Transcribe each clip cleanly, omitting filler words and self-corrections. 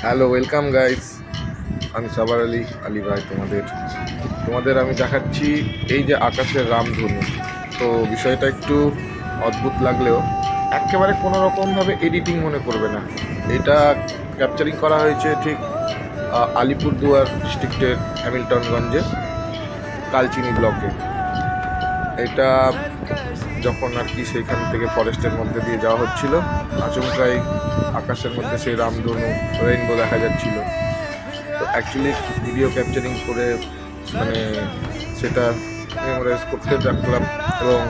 Hello, welcome guys. আমি সাবার আলী ভাই। তোমাদের আমি দেখাচ্ছি এই যে আকাশের রামধনু। তো বিষয়টা একটু অদ্ভুত লাগলেও একেবারে কোনো রকমভাবে এডিটিং মনে করবে না। এটা ক্যাপচারিং করা হয়েছে ঠিক আলিপুরদুয়ার ডিস্ট্রিক্টের হ্যামিল্টনগঞ্জে কালচিনি ব্লকে। এটা যখন আর কি সেইখান থেকে ফরেস্টের মধ্যে দিয়ে যাওয়া হচ্ছিল, আচমকাই আকাশের মধ্যে সেই রামধনু রেইনবো দেখা যাচ্ছিল। তো অ্যাকচুয়ালি ভিডিও ক্যাপচারিং করে মানে সেটা মেমোরাইজ করতে রাখলাম, এবং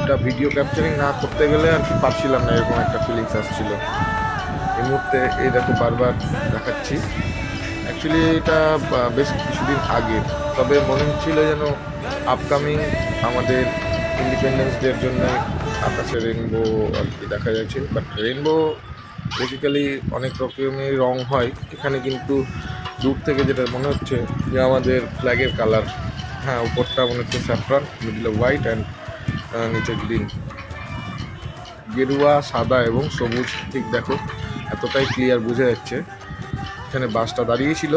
এটা ভিডিও ক্যাপচারিং না করতে গেলে আর কি পারছিলাম না, এরকম একটা ফিলিংস আসছিল এই মুহূর্তে। এই দেখো বারবার দেখাচ্ছি। অ্যাকচুয়ালি এটা বেশ কিছুদিন আগে, তবে মনে হচ্ছিল যেন আপকামিং আমাদের ইন্ডিপেন্ডেন্স ডের জন্য আকাশে রেইনবো আর কি দেখা যাচ্ছিল। বাট রেইনবো বেসিক্যালি অনেক রকমের রং হয়, এখানে কিন্তু দূর থেকে যেটা মনে হচ্ছে যে আমাদের ফ্ল্যাগের কালার। হ্যাঁ, উপরটা মনে হচ্ছে স্যাফরান, মিডলে হোয়াইট অ্যান্ড নিচে গ্রিন, গেরুয়া, সাদা এবং সবুজ। ঠিক দেখো, এতটাই ক্লিয়ার বোঝা যাচ্ছে। এখানে বাসটা দাঁড়িয়েছিল,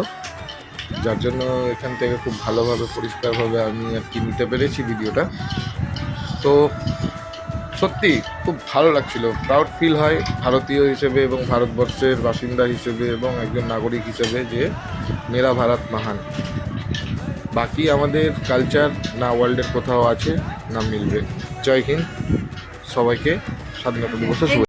যার জন্য এখান থেকে খুব ভালোভাবে পরিষ্কারভাবে আমি আর কি নিতে পেরেছি ভিডিওটা। তো সত্যি খুব ভালো লাগছিল, প্রাউড ফিল হয় ভারতীয় হিসেবে এবং ভারতবর্ষের বাসিন্দা হিসেবে এবং একজন নাগরিক হিসেবে যে মেরা ভারত মহান। বাকি আমাদের কালচার না ওয়ার্ল্ডের কোথাও আছে না মিলবে। জয় হিন্দ, সবাইকে স্বাধীনতা দিবসের শুভেচ্ছা।